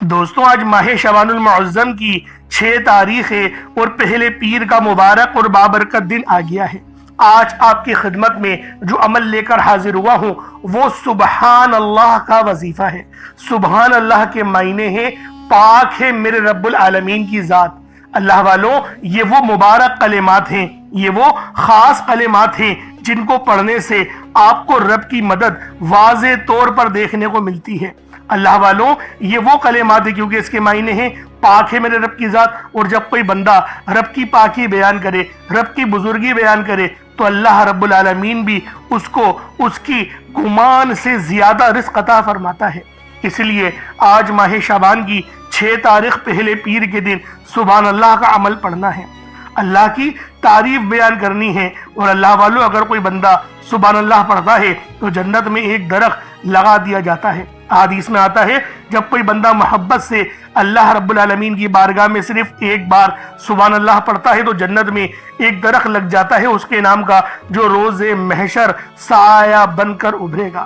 دوستوں آج ماہ شعبان المعظم کی 6 تاریخ ہے اور پہلے پیر کا مبارک اور بابرکت دن آ گیا ہے۔ آج آپ کی خدمت میں جو عمل لے کر حاضر ہوا ہوں وہ سبحان اللہ کا وظیفہ ہے۔ سبحان اللہ کے معنی ہیں پاک ہے میرے رب العالمین کی ذات۔ اللہ والوں یہ وہ مبارک کلمات ہیں، یہ وہ خاص کلمات ہیں جن کو پڑھنے سے آپ کو رب کی مدد واضح طور پر دیکھنے کو ملتی ہے۔ اللہ والوں یہ وہ کلمات ہیں کیونکہ اس کے معنی ہیں پاک ہے میرے رب کی ذات، اور جب کوئی بندہ رب کی پاکی بیان کرے، رب کی بزرگی بیان کرے تو اللہ رب العالمین بھی اس کو اس کی گمان سے زیادہ رزق عطا فرماتا ہے۔ اس لیے آج ماہ شعبان کی 6 تاریخ پہلے پیر کے دن سبحان اللہ کا عمل پڑھنا ہے، اللہ کی تعریف بیان کرنی ہے، اور اللہ والوں اگر کوئی بندہ سبحان اللہ پڑھتا ہے تو جنت میں ایک درخت لگا دیا جاتا ہے۔ حدیث میں آتا ہے جب کوئی بندہ محبت سے اللہ رب العالمین کی بارگاہ میں صرف ایک بار سبحان اللہ پڑھتا ہے تو جنت میں ایک درخت لگ جاتا ہے اس کے نام کا، جو روز محشر سایہ بن کر ابھرے گا۔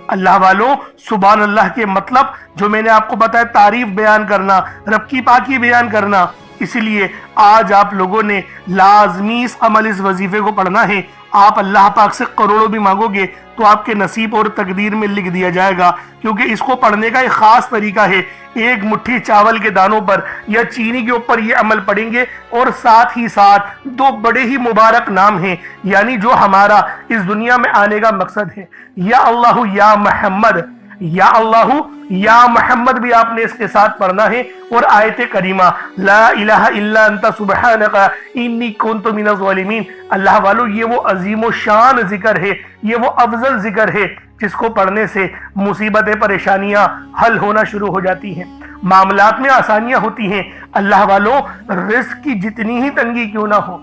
اللہ والوں سبحان اللہ کے مطلب جو میں نے آپ کو بتایا، تعریف بیان کرنا، رب کی پاکی بیان کرنا، اس لیے آج آپ لوگوں نے لازمی اس عمل اس وظیفے کو پڑھنا ہے۔ آپ اللہ پاک سے کروڑوں بھی مانگو گے تو آپ کے نصیب اور تقدیر میں لکھ دیا جائے گا، کیونکہ اس کو پڑھنے کا ایک خاص طریقہ ہے۔ ایک مٹھی چاول کے دانوں پر یا چینی کے اوپر یہ عمل پڑھیں گے، اور ساتھ ہی ساتھ 2 بڑے ہی مبارک نام ہیں، یعنی جو ہمارا اس دنیا میں آنے کا مقصد ہے، یا اللہ یا محمد، یا اللہ یا محمد بھی آپ نے اس کے ساتھ پڑھنا ہے، اور آیت کریمہ لا الہ الا انت سبحانک انی کنت من الظالمین۔ اللہ والو یہ وہ عظیم و شان ذکر ہے، یہ وہ افضل ذکر ہے جس کو پڑھنے سے مصیبتیں پریشانیاں حل ہونا شروع ہو جاتی ہیں، معاملات میں آسانیاں ہوتی ہیں۔ اللہ والو رزق کی جتنی ہی تنگی کیوں نہ ہو،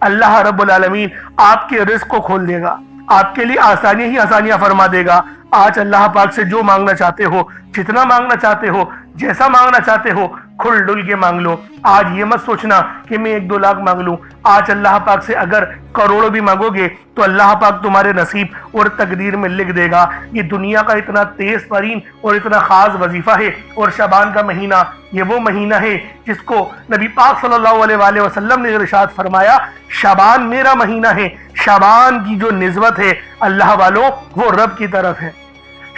اللہ رب العالمین آپ کے رزق کو کھول دے گا، آپ کے لیے آسانیاں ہی آسانیاں فرما دے گا۔ آج اللہ پاک سے جو مانگنا چاہتے ہو، جتنا مانگنا چاہتے ہو، جیسا مانگنا چاہتے ہو، کھل ڈل کے مانگ لو۔ آج یہ مت سوچنا کہ میں 1-2 لاکھ مانگ لوں۔ آج اللہ پاک سے اگر کروڑوں بھی مانگو گے تو اللہ پاک تمہارے نصیب اور تقدیر میں لکھ دے گا۔ یہ دنیا کا اتنا تیز ترین اور اتنا خاص وظیفہ ہے، اور شعبان کا مہینہ یہ وہ مہینہ ہے جس کو نبی پاک صلی اللہ علیہ وآلہ وسلم نے ارشاد فرمایا شعبان میرا مہینہ ہے۔ شعبان کی جو نسبت ہے اللہ والوں وہ رب کی طرف ہے۔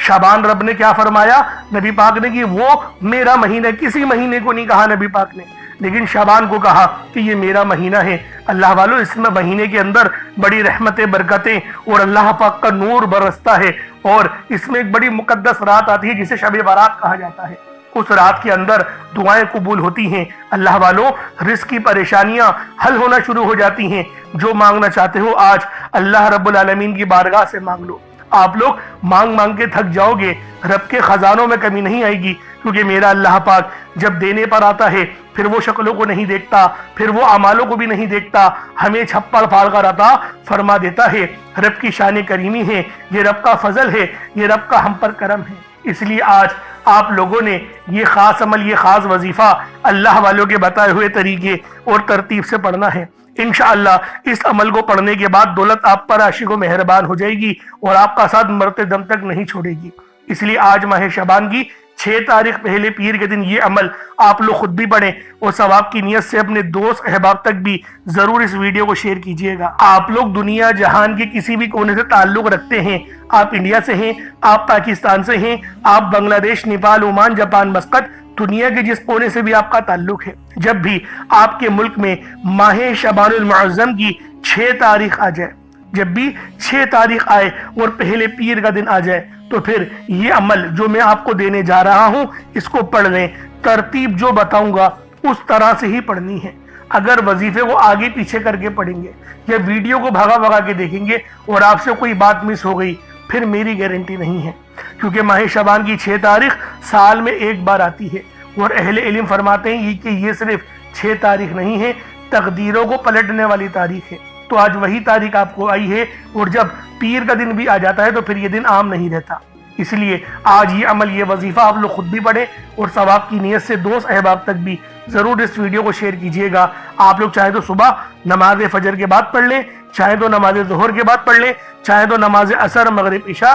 شعبان رب نے کیا فرمایا نبی پاک نے کہ وہ میرا مہینہ، کسی مہینے کو نہیں کہا نبی پاک نے، لیکن شعبان کو کہا کہ یہ میرا مہینہ ہے۔ اللہ والو اس میں مہینے کے اندر بڑی رحمتیں، برکتیں اور اللہ پاک کا نور برستا ہے، اور اس میں ایک بڑی مقدس رات آتی ہے جسے شب برات کہا جاتا ہے۔ اس رات کے اندر دعائیں قبول ہوتی ہیں۔ اللہ والو رزق کی پریشانیاں حل ہونا شروع ہو جاتی ہیں۔ جو مانگنا چاہتے ہو آج اللہ رب العالمین کی بارگاہ سے مانگ لو۔ آپ لوگ مانگ مانگ کے تھک جاؤ گے، رب کے خزانوں میں کمی نہیں آئے گی، کیونکہ میرا اللہ پاک جب دینے پر آتا ہے پھر وہ شکلوں کو نہیں دیکھتا، پھر وہ اعمالوں کو بھی نہیں دیکھتا، ہمیں چھپڑ پھاڑ کر عطا فرما دیتا ہے۔ رب کی شان کریمی ہے، یہ رب کا فضل ہے، یہ رب کا ہم پر کرم ہے۔ اس لیے آج آپ لوگوں نے یہ خاص عمل، یہ خاص وظیفہ اللہ والوں کے بتائے ہوئے طریقے اور ترتیب سے پڑھنا ہے۔ انشاءاللہ اس عمل کو پڑھنے کے بعد دولت آپ پر عاشق و مہربان ہو جائے گی، اور آپ کا ساتھ مرتے دم تک نہیں چھوڑے گی۔ اس لیے آج ماہ شعبان کی 6 تاریخ پہلے پیر کے دن یہ عمل آپ لوگ خود بھی پڑھیں، اور ثواب کی نیت سے اپنے دوست احباب تک بھی ضرور اس ویڈیو کو شیئر کیجئے گا۔ آپ لوگ دنیا جہان کے کسی بھی کونے سے تعلق رکھتے ہیں، آپ انڈیا سے ہیں، آپ پاکستان سے ہیں، آپ بنگلہ دیش، نیپال، عمان، جاپان، مسقط، دنیا کے جس کونے سے بھی آپ کا تعلق ہے، جب بھی آپ کے ملک میں ماہ شعبان المعظم کی 6 تاریخ آ جائے، جب بھی 6 تاریخ آئے اور پہلے پیر کا دن آ جائے تو پھر یہ عمل جو میں آپ کو دینے جا رہا ہوں اس کو پڑھ لیں۔ ترتیب جو بتاؤں گا اس طرح سے ہی پڑھنی ہے۔ اگر وظیفے کو آگے پیچھے کر کے پڑھیں گے یا ویڈیو کو بھگا بھگا کے دیکھیں گے اور آپ سے کوئی بات مس ہو گئی پھر میری گارنٹی نہیں ہے، کیونکہ ماہ شعبان کی 6 تاریخ سال میں ایک بار آتی ہے، اور اہل علم فرماتے ہیں کہ یہ صرف 6 تاریخ نہیں ہے، تقدیروں کو پلٹنے والی تاریخ ہے۔ تو آج وہی تاریخ آپ کو آئی ہے، اور جب پیر کا دن بھی آ جاتا ہے تو پھر یہ دن عام نہیں رہتا۔ اس لیے آج یہ عمل، یہ وظیفہ آپ لوگ خود بھی پڑھیں، اور ثواب کی نیت سے دوست احباب تک بھی ضرور اس ویڈیو کو شیئر کیجئے گا۔ آپ لوگ چاہے تو صبح نماز فجر کے بعد پڑھ لیں، چاہے تو نماز ظہر کے بعد پڑھ لیں، چاہے تو نماز عصر، مغرب، عشاء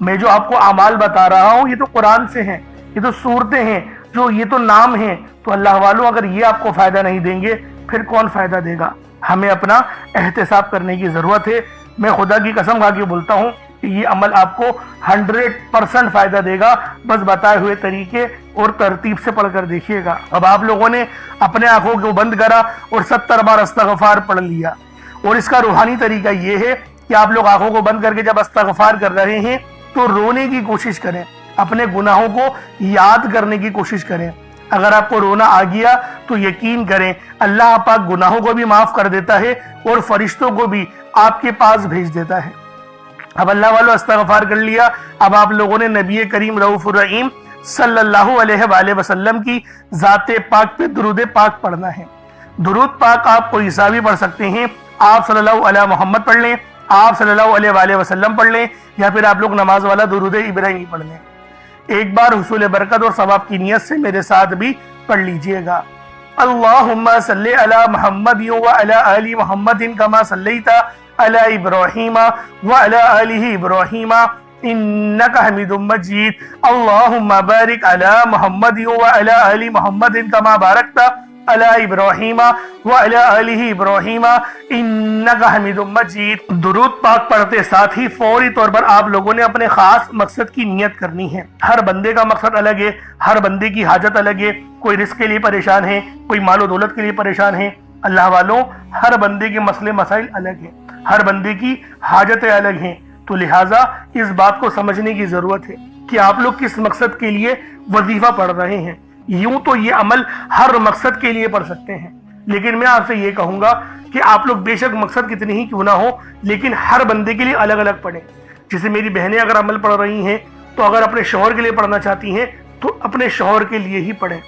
میں جو آپ کو اعمال بتا رہا ہوں یہ تو قرآن سے ہیں، یہ تو صورتیں ہیں، جو یہ تو نام ہیں، تو اللہ والوں اگر یہ آپ کو فائدہ نہیں دیں گے پھر کون فائدہ دے گا؟ ہمیں اپنا احتساب کرنے کی ضرورت ہے۔ میں خدا کی قسم کھا کے بولتا ہوں کہ یہ عمل آپ کو 100% فائدہ دے گا، بس بتائے ہوئے طریقے اور ترتیب سے پڑھ کر دیکھیے گا۔ اب آپ لوگوں نے اپنے آنکھوں کو بند کرا اور 70 بار استغفار پڑھ لیا، اور اس کا روحانی طریقہ یہ ہے کہ آپ لوگ آنکھوں کو بند کر کے جب استغفار کر رہے ہیں تو رونے کی کوشش کریں، اپنے گناہوں کو یاد کرنے کی کوشش کریں۔ اگر آپ کو رونا آ گیا تو یقین کریں اللہ پاک گناہوں کو بھی معاف کر دیتا ہے اور فرشتوں کو بھی آپ کے پاس بھیج دیتا ہے۔ اب اللہ والوں استغفار کر لیا، اب آپ لوگوں نے نبی کریم رؤوف الرحیم صلی اللہ علیہ وآلہ وسلم کی ذات پاک پہ درود پاک پڑھنا ہے۔ درود پاک آپ کوئی سا بھی پڑھ سکتے ہیں، آپ صلی اللہ علیہ محمد پڑھ لیں، آپ صلی اللہ علیہ وآلہ وسلم پڑھ لیں، یا پھر آپ لوگ نماز والا درود ابراہیمی پڑھ لیں۔ ایک بار حصول برکت اور ثواب کی نیت سے میرے ساتھ بھی پڑھ لیجئے گا۔ اللہم صلی علی محمد وعلی آل محمد کما صلیت علی ابراہیم وعلی آل ابراہیم انک حمید مجید۔ اللہم بارک علی محمد وعلی آل محمد کما بارکت علی ابراہیم وعلی آل ابراہیم انک حمید مجید۔ درود پاک پڑھتے ساتھ ہی فوری طور پر آپ لوگوں نے اپنے خاص مقصد کی نیت کرنی ہے۔ ہر بندے کا مقصد الگ ہے، ہر بندے کی حاجت الگ ہے، کوئی رزق کے لیے پریشان ہے، کوئی مال و دولت کے لیے پریشان ہے۔ اللہ والوں ہر بندے کے مسئلے مسائل الگ ہیں، ہر بندے کی حاجتیں الگ ہیں، تو لہٰذا اس بات کو سمجھنے کی ضرورت ہے کہ آپ لوگ کس مقصد کے لیے وظیفہ پڑھ رہے ہیں۔ یوں تو یہ عمل ہر مقصد کے لیے پڑھ سکتے ہیں، لیکن میں آپ سے یہ کہوں گا کہ آپ لوگ بے شک مقصد کتنے ہی کیوں نہ ہو لیکن ہر بندے کے لیے الگ الگ پڑھیں۔ جیسے میری بہنیں اگر عمل پڑھ رہی ہیں تو اگر اپنے شوہر کے لیے پڑھنا چاہتی ہیں تو اپنے شوہر کے لیے ہی پڑھیں،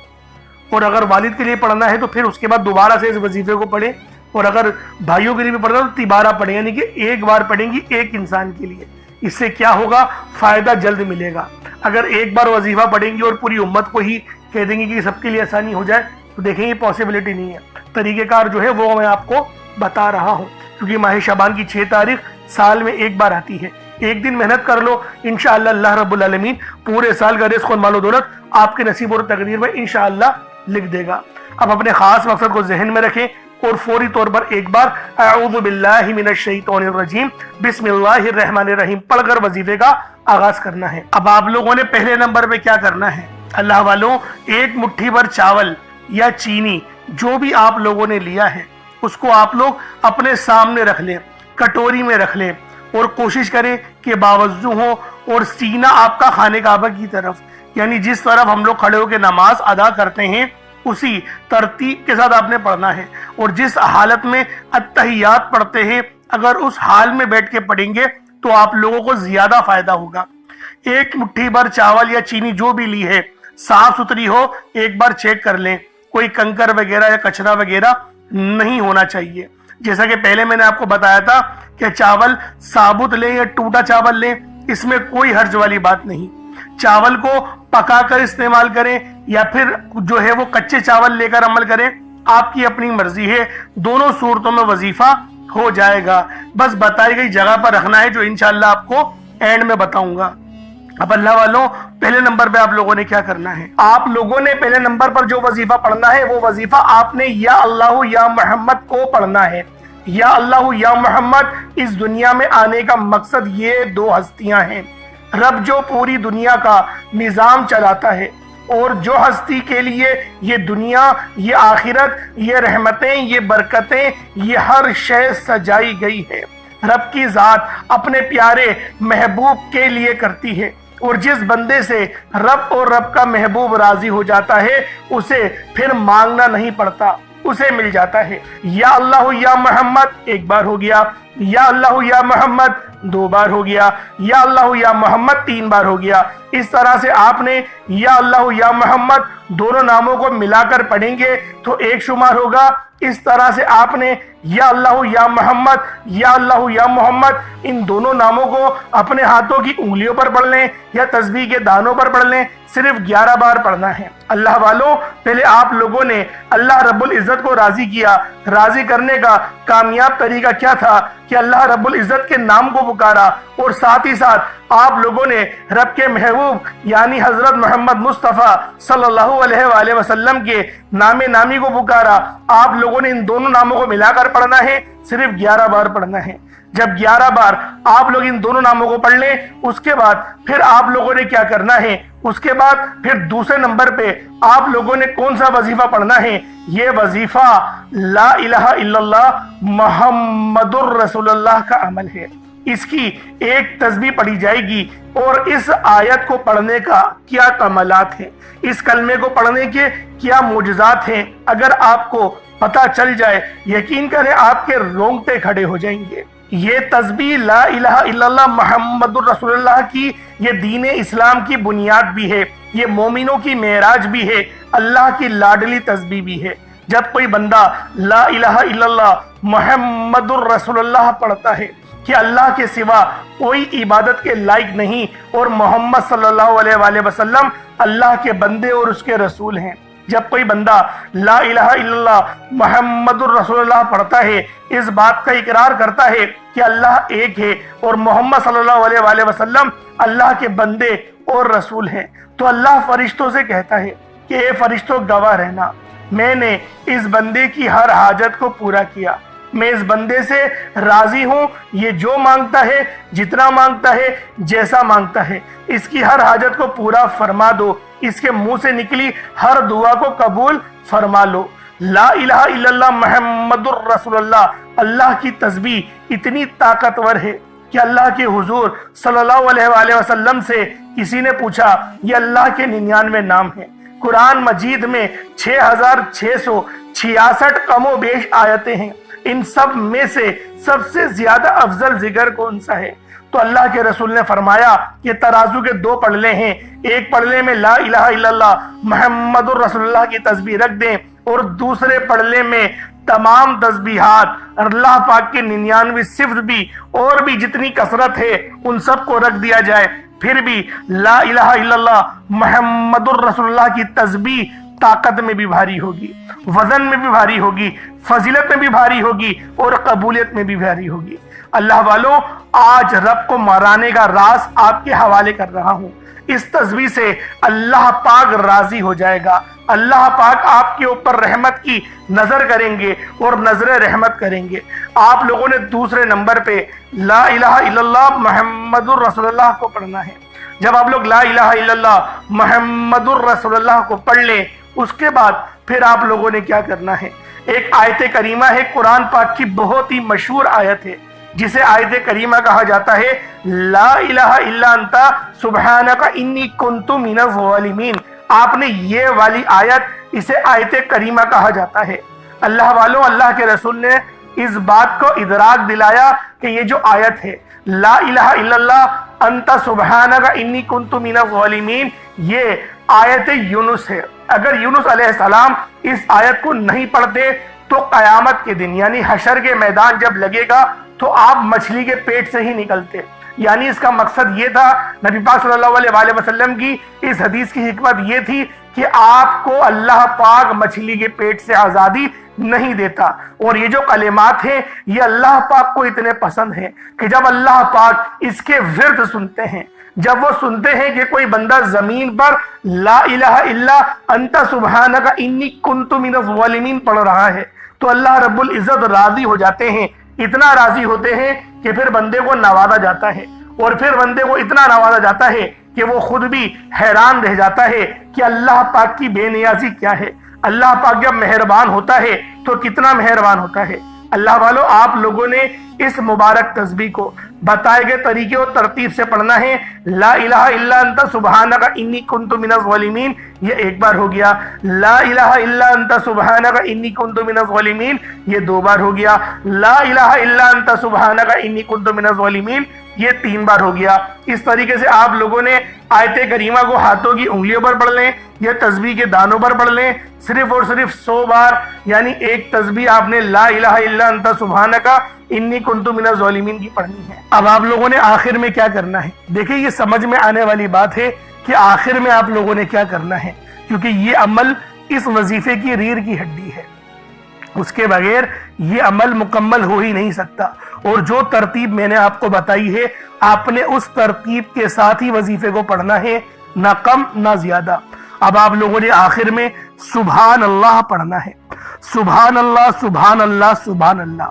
اور اگر والد کے لیے پڑھنا ہے تو پھر اس کے بعد دوبارہ سے اس وظیفے کو پڑھیں، اور اگر بھائیوں کے لیے بھی پڑھنا ہے تو تیبارہ پڑھیں، یعنی کہ ایک بار پڑھیں گی ایک انسان کے لیے۔ اس سے کیا ہوگا؟ فائدہ جلد ملے گا۔ اگر ایک بار وظیفہ پڑھیں گی اور پوری امت کو ہی کہہ دیں گے کہ سب کے لیے آسانی ہو جائے تو دیکھیں یہ پاسبلٹی نہیں ہے۔ طریقہ کار جو ہے وہ میں آپ کو بتا رہا ہوں، کیونکہ ماہ شعبان کی 6 تاریخ سال میں ایک بار آتی ہے۔ ایک دن محنت کر لو، انشاءاللہ اللہ رب العالمین پورے سال کا رزق اور مال و دولت آپ کے نصیب اور تقدیر میں انشاءاللہ لکھ دے گا۔ اب اپنے خاص مقصد کو ذہن میں رکھیں اور فوری طور پر ایک بار اعوذ باللہ من الشیطان الرجیم بسم اللہ الرحمن الرحیم پڑھ کر وظیفے کا آغاز کرنا ہے۔ اب آپ لوگوں نے پہلے نمبر پہ کیا کرنا ہے؟ اللہ والوں ایک مٹھی بھر چاول یا چینی جو بھی آپ لوگوں نے لیا ہے اس کو آپ لوگ اپنے سامنے رکھ لیں، کٹوری میں رکھ لیں، اور کوشش کریں کہ باوضو ہو اور سینہ آپ کا خانہ کعبہ کی طرف، یعنی جس طرف ہم لوگ کھڑے ہو کے نماز ادا کرتے ہیں اسی ترتیب کے ساتھ آپ نے پڑھنا ہے۔ اور جس حالت میں التحیات پڑھتے ہیں اگر اس حال میں بیٹھ کے پڑھیں گے تو آپ لوگوں کو زیادہ فائدہ ہوگا۔ ایک مٹھی بھر چاول یا چینی جو بھی لی ہے صاف ستھری ہو، ایک بار چیک کر لیں، کوئی کنکر وغیرہ یا کچرا وغیرہ نہیں ہونا چاہیے۔ جیسا کہ پہلے میں نے آپ کو بتایا تھا کہ چاول ثابت لیں یا ٹوٹا چاول لیں، اس میں کوئی حرج والی بات نہیں۔ چاول کو پکا کر استعمال کریں یا پھر جو ہے وہ کچے چاول لے کر عمل کریں، آپ کی اپنی مرضی ہے، دونوں صورتوں میں وظیفہ ہو جائے گا۔ بس بتائی گئی جگہ پر رکھنا ہے جو انشاءاللہ آپ کو اینڈ میں بتاؤں گا۔ اب اللہ والوں پہلے نمبر پہ آپ لوگوں نے کیا کرنا ہے؟ آپ لوگوں نے پہلے نمبر پر جو وظیفہ پڑھنا ہے وہ وظیفہ آپ نے یا اللہ یا محمد کو پڑھنا ہے۔ یا اللہ یا محمد اس دنیا میں آنے کا مقصد یہ 2 ہستیاں ہیں، رب جو پوری دنیا کا نظام چلاتا ہے اور جو ہستی کے لیے یہ دنیا، یہ آخرت، یہ رحمتیں، یہ برکتیں، یہ ہر شے سجائی گئی ہے، رب کی ذات اپنے پیارے محبوب کے لیے کرتی ہے، اور جس بندے سے رب اور رب کا محبوب راضی ہو جاتا ہے اسے پھر مانگنا نہیں پڑتا، اسے مل جاتا ہے۔ یا اللہ یا محمد ایک بار ہو گیا، یا اللہ یا محمد 2 بار ہو گیا، یا اللہ یا محمد 3 بار ہو گیا۔ اس طرح سے آپ نے یا اللہ یا محمد دونوں ناموں کو ملا کر پڑھیں گے تو 1 شمار ہوگا۔ اس طرح سے آپ نے یا اللہ یا محمد، یا اللہ یا محمد ان دونوں ناموں کو اپنے ہاتھوں کی انگلیوں پر پڑھ لیں یا تسبیح کے دانوں پر پڑھ لیں، صرف 11 بار پڑھنا ہے۔ اللہ والوں پہلے آپ لوگوں نے اللہ رب العزت کو راضی کیا، راضی کرنے کا کامیاب طریقہ کیا تھا کہ اللہ رب العزت کے نام کو پکارا اور ساتھ ہی ساتھ آپ لوگوں نے رب کے محبوب یعنی حضرت محمد مصطفیٰ صلی اللہ علیہ وآلہ وسلم کے نام نامی کو پکارا۔ آپ لوگوں نے ان دونوں ناموں کو ملا کر پڑھنا ہے، صرف 11 بار پڑھنا ہے۔ جب 11 بار آپ لوگ ان دونوں ناموں کو پڑھ لیں، اس کے بعد پھر آپ لوگوں نے کیا کرنا ہے، اس کے بعد پھر دوسرے نمبر پہ آپ لوگوں نے کون سا وظیفہ پڑھنا ہے؟ یہ وظیفہ لا الہ الا اللہ محمد الرسول اللہ کا عمل ہے۔ اس کی ایک تسبیح پڑھی جائے گی، اور اس آیت کو پڑھنے کا کیا کمالات ہیں، اس کلمے کو پڑھنے کے کیا معجزات ہیں، اگر آپ کو پتہ چل جائے، یقین کریں آپ کے رونگٹے کھڑے ہو جائیں گے۔ یہ تسبیح لا الہ الا اللہ محمد الرسول اللہ کی یہ دین اسلام کی بنیاد بھی ہے، یہ مومنوں کی معراج بھی ہے، اللہ کی لاڈلی تسبیح بھی ہے۔ جب کوئی بندہ لا الہ الا اللہ محمد الرسول اللہ پڑھتا ہے کہ اللہ کے سوا کوئی عبادت کے لائق نہیں، اور محمد صلی اللہ علیہ وآلہ وسلم اللہ کے بندے اور اس کے رسول ہیں، جب کوئی بندہ لا الہ الا اللہ محمد الرسول اللہ پڑھتا ہے، اس بات کا اقرار کرتا ہے کہ اللہ ایک ہے اور محمد صلی اللہ علیہ وآلہ وسلم اللہ کے بندے اور رسول ہیں، تو اللہ فرشتوں سے کہتا ہے کہ اے فرشتوں گواہ رہنا، میں نے اس بندے کی ہر حاجت کو پورا کیا، میں اس بندے سے راضی ہوں، یہ جو مانگتا ہے، جتنا مانگتا ہے، جیسا مانگتا ہے، اس کی ہر حاجت کو پورا فرما دو، اس کے منہ سے نکلی ہر دعا کو قبول فرما لو۔ لا الہ الا اللہ محمد الرسول اللہ، اللہ کی تسبیح اتنی طاقتور ہے کہ اللہ کے حضور صلی اللہ علیہ وآلہ وسلم سے کسی نے پوچھا، یہ اللہ کے 99 نام ہیں، قرآن مجید میں 6666 کم و بیش آیتیں ہیں، ان سب میں سے سب سے زیادہ افضل ذکر کون سا ہے؟ تو اللہ کے رسول نے فرمایا کہ ترازو کے 2 پڑلے ہیں، ایک پڑلے میں لا الہ الا اللہ محمد الرسول اللہ کی تسبیح رکھ دیں، اور دوسرے پڑلے میں تمام تسبیحات اللہ پاک کے 99 صفت بھی اور بھی جتنی کثرت ہے ان سب کو رکھ دیا جائے، پھر بھی لا الہ الا اللہ محمد الرسول اللہ کی تسبیح طاقت میں بھی بھاری ہوگی، وزن میں بھی بھاری ہوگی، فضیلت میں بھی بھاری ہوگی، اور قبولیت میں بھی بھاری ہوگی۔ اللہ والوں، آج رب کو مرانے کا راز آپ کے حوالے کر رہا ہوں۔ اس تسبیح سے اللہ پاک راضی ہو جائے گا، اللہ پاک آپ کے اوپر رحمت کی نظر کریں گے اور نظر رحمت کریں گے۔ آپ لوگوں نے دوسرے نمبر پہ لا الہ الا اللہ محمد الرسول اللہ کو پڑھنا ہے۔ جب آپ لوگ لا الہ الا اللہ محمد الرسول اللہ کو پڑھ لیں، اس کے بعد پھر آپ لوگوں نے کیا کرنا ہے؟ ایک آیت کریمہ ہے، قرآن پاک کی بہت ہی مشہور آیت ہے، جسے آیت کریمہ کہا جاتا ہے، لا الہ الا انت سبحانک انی کنت من الظالمین۔ آپ نے یہ والی آیت، اسے آیت کریمہ کہا جاتا ہے۔ اللہ والوں، اللہ کے رسول نے اس بات کو ادراک دلایا کہ یہ جو آیت ہے لا الہ الا اللہ انت سبحانک انی کنت من الظالمین، یہ آیت یونس ہے۔ اگر یونس علیہ السلام اس آیت کو نہیں پڑھتے تو قیامت کے دن یعنی حشر کے میدان جب لگے گا تو آپ مچھلی کے پیٹ سے ہی نکلتے۔ یعنی اس کا مقصد یہ تھا، نبی پاک صلی اللہ علیہ وآلہ وسلم کی اس حدیث کی حکمت یہ تھی کہ آپ کو اللہ پاک مچھلی کے پیٹ سے آزادی نہیں دیتا۔ اور یہ جو کلمات ہیں یہ اللہ پاک کو اتنے پسند ہیں کہ جب اللہ پاک اس کے ورد سنتے ہیں، جب وہ سنتے ہیں کہ کوئی بندہ زمین پر لا الہ الا انت سبحانک انی کنت من الظالمین پڑھ رہا ہے، تو اللہ رب العزت راضی ہو جاتے ہیں، اتنا راضی ہوتے ہیں کہ پھر بندے کو نوازا جاتا ہے، اور پھر بندے کو اتنا نوازا جاتا ہے کہ وہ خود بھی حیران رہ جاتا ہے کہ اللہ پاک کی بے نیازی کیا ہے۔ اللہ پاک جب مہربان ہوتا ہے تو کتنا مہربان ہوتا ہے۔ اللہ والوں، آپ لوگوں نے اس مبارک تسبیح کو بتائے گئے طریقے اور ترتیب سے پڑھنا ہے۔ لا الہ الا انت سبحانک انی کنت من الظالمین، یہ ایک بار ہو گیا۔ لا الہ الا انت سبحانک انی کنت من الظالمین، یہ 2 بار ہو گیا۔ لا الہ الا انت سبحانک انی کنت من الظالمین، یہ 3 بار ہو گیا۔ اس طریقے سے آپ لوگوں نے آیت کریمہ کو ہاتھوں کی انگلیوں پر پڑھ لیں یا تسبیح کے دانوں پر پڑھ لیں، صرف اور صرف 100 بار، یعنی ایک تسبیح آپ نے لا الہ الا انت سبحانک انی کنت من الظالمین کی پڑھنی ہے۔ اب آپ لوگوں نے آخر میں کیا کرنا ہے؟ دیکھیں، یہ سمجھ میں آنے والی بات ہے کہ آخر میں آپ لوگوں نے کیا کرنا ہے، کیونکہ یہ عمل اس وظیفے کی ریڑھ کی ہڈی ہے۔ اس کے بغیر یہ عمل مکمل ہو ہی نہیں سکتا۔ اور جو ترتیب میں نے آپ کو بتائی ہے، آپ نے اس ترتیب کے ساتھ ہی وظیفے کو پڑھنا ہے، نہ کم نہ زیادہ۔ اب آپ لوگوں نے آخر میں سبحان اللہ پڑھنا ہے، سبحان اللہ سبحان اللہ سبحان اللہ۔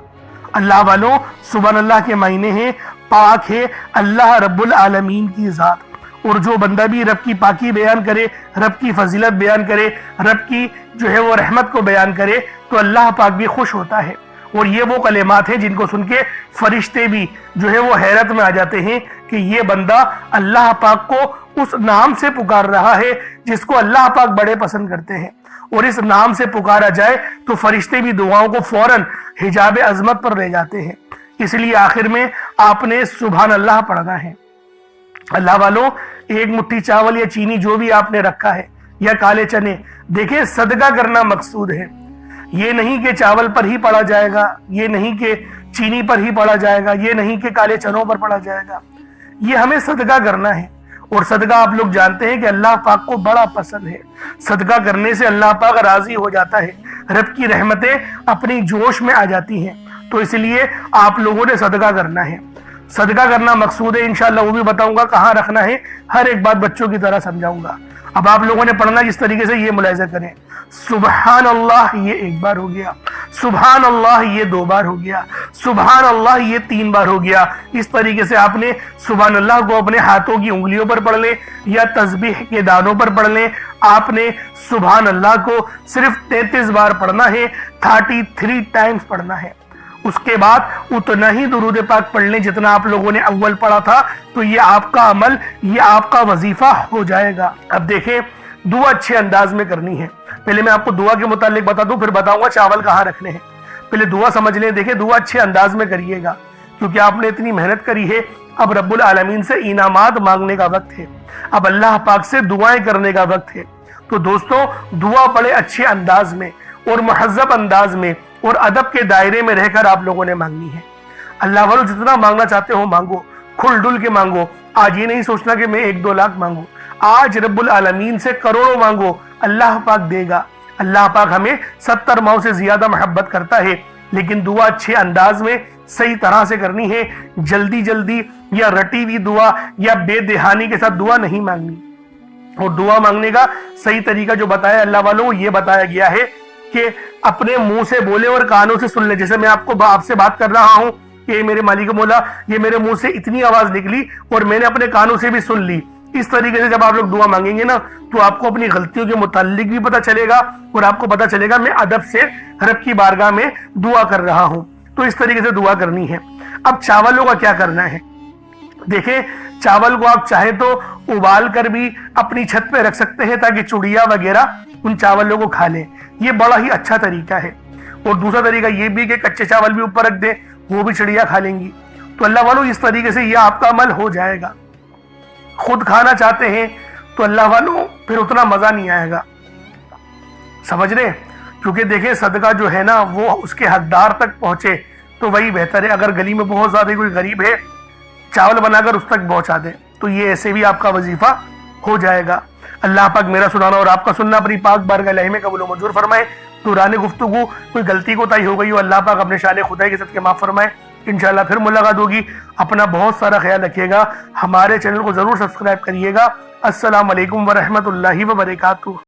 اللہ والوں، سبحان اللہ کے معنی ہیں پاک ہے اللہ رب العالمین کی ذات۔ اور جو بندہ بھی رب کی پاکی بیان کرے، رب کی فضیلت بیان کرے، رب کی جو ہے وہ رحمت کو بیان کرے، تو اللہ پاک بھی خوش ہوتا ہے۔ اور یہ وہ کلمات ہیں جن کو سن کے فرشتے بھی جو ہے وہ حیرت میں آ جاتے ہیں کہ یہ بندہ اللہ پاک کو اس نام سے پکار رہا ہے جس کو اللہ پاک بڑے پسند کرتے ہیں۔ اور اس نام سے پکارا جائے تو فرشتے بھی دعاؤں کو فوراً حجاب عظمت پر لے جاتے ہیں۔ اس لیے آخر میں آپ نے سبحان اللہ پڑھنا ہے۔ اللہ والوں، ایک مٹھی چاول یا چینی جو بھی آپ نے رکھا ہے یا کالے چنے، دیکھیں صدقہ کرنا مقصود ہے۔ یہ نہیں کہ چاول پر ہی پڑھا جائے گا، یہ نہیں کہ چینی پر ہی پڑھا جائے گا، یہ نہیں کہ کالے چنوں پر پڑھا جائے گا، یہ ہمیں صدقہ کرنا ہے۔ اور صدقہ آپ لوگ جانتے ہیں کہ اللہ پاک کو بڑا پسند ہے۔ صدقہ کرنے سے اللہ پاک راضی ہو جاتا ہے، رب کی رحمتیں اپنی جوش میں آ جاتی ہیں۔ تو اس لیے آپ لوگوں نے صدقہ کرنا ہے۔ صدقہ کرنا مقصود ہے، انشاءاللہ وہ بھی بتاؤں گا کہاں رکھنا ہے، ہر ایک بات بچوں کی طرح سمجھاؤں گا۔ اب آپ لوگوں نے پڑھنا جس طریقے سے یہ ملاحظہ کریں، سبحان اللہ یہ ایک بار ہو گیا، سبحان اللہ یہ 2 بار ہو گیا، سبحان اللہ یہ 3 بار ہو گیا۔ اس طریقے سے آپ نے سبحان اللہ کو اپنے ہاتھوں کی انگلیوں پر پڑھ لیں یا تسبیح کے دانوں پر پڑھ لیں۔ آپ نے سبحان اللہ کو صرف 33 بار پڑھنا ہے، 33 ٹائمز پڑھنا ہے۔ اس کے بعد اتنا ہی درود پاک پڑھ لیں جتنا آپ لوگوں نے اول پڑھا تھا، تو یہ آپ کا عمل، یہ آپ کا وظیفہ ہو جائے گا۔ اب دیکھیں دعا اچھے انداز میں کرنی ہے۔ پہلے میں آپ کو دعا کے متعلق بتا دوں، پھر بتاؤں گا چاول کہاں رکھنے ہیں۔ پہلے دعا سمجھ لیں۔ دیکھیں دعا اچھے انداز میں کریے گا، کیونکہ آپ نے اتنی محنت کری ہے۔ اب رب العالمین سے انعامات مانگنے کا وقت ہے، اب اللہ پاک سے دعائیں کرنے کا وقت ہے۔ تو دوستو، دعا پڑھے اچھے انداز میں اور مہذب انداز میں اور ادب کے دائرے میں رہ کر آپ لوگوں نے مانگنی ہے۔ اللہ والوں، جتنا مانگنا چاہتے ہو مانگو، کھل ڈل کے مانگو۔ آج یہ نہیں سوچنا کہ میں 1-2 لاکھ مانگوں، آج رب العالمین سے کروڑوں مانگو، اللہ پاک دے گا۔ اللہ پاک ہمیں 70 ماؤں سے زیادہ محبت کرتا ہے، لیکن دعا اچھے انداز میں صحیح طرح سے کرنی ہے۔ جلدی جلدی یا رٹی ہوئی دعا یا بے دہانی کے ساتھ دعا نہیں مانگنی۔ اور دعا مانگنے کا صحیح طریقہ جو بتایا اللہ والوں، یہ بتایا گیا ہے کہ اپنے منہ سے بولے اور کانوں سے سن لے۔ جیسے میں آپ سے بات کر رہا ہوں کہ میرے مالک مولا، یہ میرے منہ سے اتنی آواز نکلی اور میں نے اپنے کانوں سے بھی سن لی۔ اس طریقے سے جب آپ لوگ دعا مانگیں گے نا، تو آپ کو اپنی غلطیوں کے متعلق بھی پتہ چلے گا اور آپ کو پتہ چلے گا میں ادب سے رب کی بارگاہ میں دعا کر رہا ہوں۔ تو اس طریقے سے دعا کرنی ہے۔ اب چاولوں کا کیا کرنا ہے؟ دیکھیں چاول کو آپ چاہے تو ابال کر بھی اپنی چھت پہ رکھ سکتے ہیں تاکہ چڑیا وغیرہ ان چاولوں کو کھا لیں، یہ بڑا ہی اچھا طریقہ ہے۔ اور دوسرا طریقہ یہ بھی کہ کچے چاول بھی اوپر رکھ دیں، وہ بھی چڑیا کھا لیں گی۔ تو اللہ والوں، اس طریقے سے یہ آپ کا عمل ہو جائے گا۔ خود کھانا چاہتے ہیں تو اللہ والوں پھر اتنا مزہ نہیں آئے گا، سمجھ رہے؟ کیونکہ دیکھیں صدقہ جو ہے نا وہ اس کے حقدار تک پہنچے تو وہی بہتر ہے۔ اگر گلی میں بہت زیادہ کوئی غریب ہے، چاول بنا کر اس تک پہنچا دیں تو یہ ایسے بھی آپ کا وظیفہ ہو جائے گا۔ اللہ پاک میرا سنانا اور آپ کا سننا اپنی پاک بارگاہ الہی میں قبول و منظور فرمائے۔ دوران گفتگو کوئی غلطی کوتاہی ہو گئی ہو، اللہ پاک اپنے شان خدائی کے صدقے معاف فرمائے۔ انشاءاللہ پھر ملاقات ہوگی۔ اپنا بہت سارا خیال رکھیے گا، ہمارے چینل کو ضرور سبسکرائب کریے گا۔ السلام علیکم ورحمۃ اللہ وبرکاتہ۔